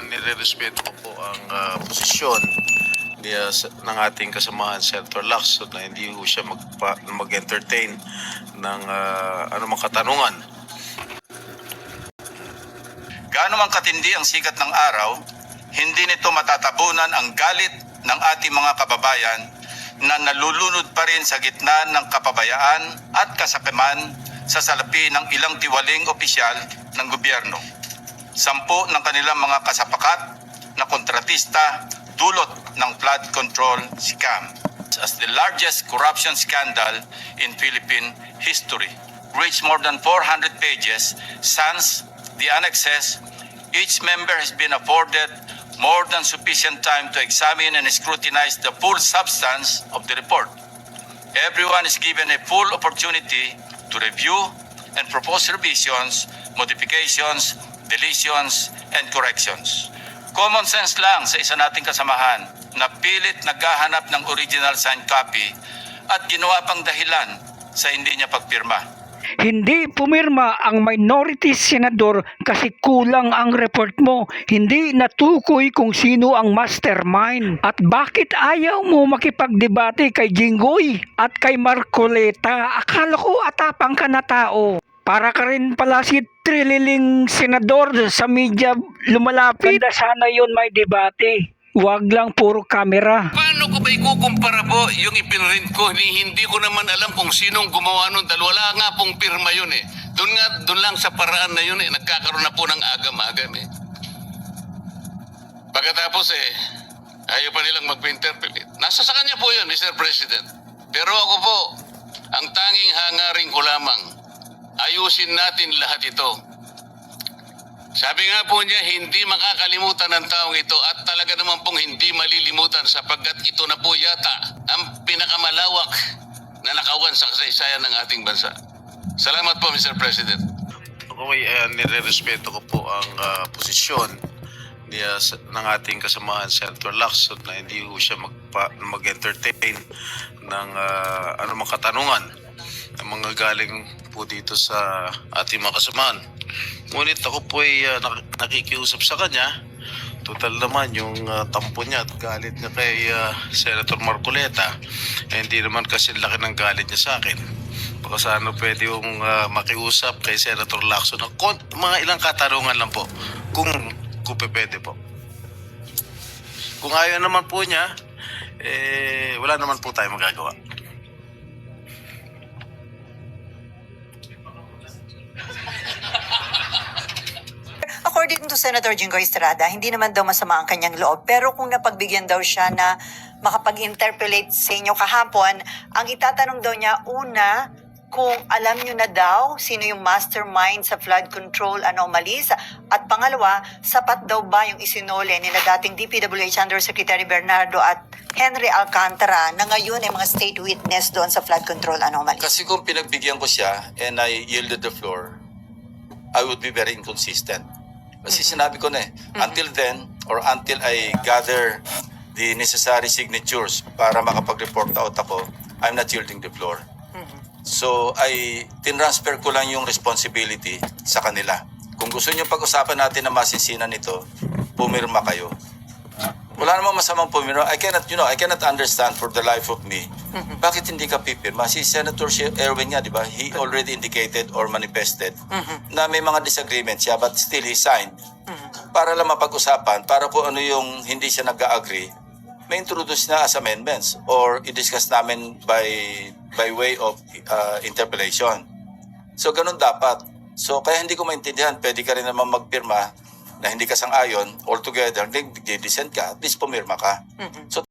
Nire-respeto ko po ang posisyon ng ating kasamahan Senator Lacson na hindi po siya mag-entertain ng anumang katanungan. Gaano man katindi ang sikat ng araw, hindi nito matatabunan ang galit ng ating mga kababayan na nalulunod pa rin sa gitna ng kapabayaan at kasakiman sa salapi ng ilang tiwaling opisyal ng gobyerno. 10 ng kanilang mga kasapakat na kontratista dulot ng flood control scam as the largest corruption scandal in Philippine history. Reached more than 400 pages sans the annexes. Each member has been afforded more than sufficient time to examine and scrutinize the full substance of the report. Everyone is given a full opportunity to review and propose revisions, modifications, deletions, and corrections. Common sense lang sa isa nating kasamahan na pilit naghahanap ng original signed copy at ginawa pang dahilan sa hindi niya pagpirma. Hindi pumirma ang minority senador kasi kulang ang report mo. Hindi natukoy kung sino ang mastermind. At bakit ayaw mo makipagdebate kay Jinggoy at kay Marcoleta? Akala ko atapang ka na tao. Para ka rin pala si trililing senador sa media lumalapit. Ganda sana yun may debate. Huwag lang puro kamera. Paano ko ba ikukumpara po yung ipinrint ko? Hindi ko naman alam kung sinong gumawa nun dahil wala nga pong pirma yun eh. Doon lang sa paraan na yun eh, nagkakaroon na po ng agam-agam eh. Pagkatapos ayaw pa nilang mag-interpolate. Nasa sa kanya po yun, Mr. President. Pero ako po, ang tanging hangaring ko lamang, ayusin natin lahat ito. Sabi nga po niya, hindi makakalimutan ng taong ito at talaga naman pong hindi malilimutan sapagkat ito na po yata ang pinakamalawak na nakawan sa kasaysayan ng ating bansa. Salamat po, Mr. President. Nire-respeto ko po ang posisyon ng ating kasamahan Senator Lacson na hindi po siya mag-entertain ng anumang katanungan ng mga galing po dito sa ating mga kasamahan. Ngunit ako po ay nakikiusap sa kanya. Total naman yung tampo niya at galit niya kay Senator Marcoleta, hindi naman kasi laki ng galit niya sa akin. Baka sana pwede yung makiusap kay Senator Lacson ng mga ilang katanungan lang po kung pwede po. Kung ayaw naman po niya, wala naman po tayo magagawa. According to Senator Jinggoy Estrada, hindi naman daw masama ang kanyang loob. Pero kung napagbigyan daw siya na makapag-interpolate sa inyo kahapon, ang itatanong daw niya, una, kung alam nyo na daw sino yung mastermind sa flood control anomalies. At pangalawa, sapat daw ba yung isinole ni na dating DPWH Undersecretary Bernardo at Henry Alcantara na ngayon ay mga state witness doon sa flood control anomalies? Kasi kung pinagbigyan ko siya and I yielded the floor, I would be very inconsistent. Kasi sinabi ko na until then, or until I gather the necessary signatures para makapag-report out ako, I'm not yielding the floor. So, tinransfer ko lang yung responsibility sa kanila. Kung gusto nyo pag-usapan natin na masinsinan nito, pumirma kayo. Wala namang masamang pumirma. I cannot understand for the life of me, bakit hindi ka pipirma? Si Senator Erwin nga, di ba? He already indicated or manifested na may mga disagreements siya, but still he signed. Para lang mapag-usapan, para kung ano yung hindi siya nag-agree, may introduce na as amendments or i-discuss namin by way of interpellation. So, ganun dapat. So, kaya hindi ko maintindihan, pwede ka rin naman magpirma na hindi ka sang-ayon altogether, hindi dissent ka, at least pumirma ka. So,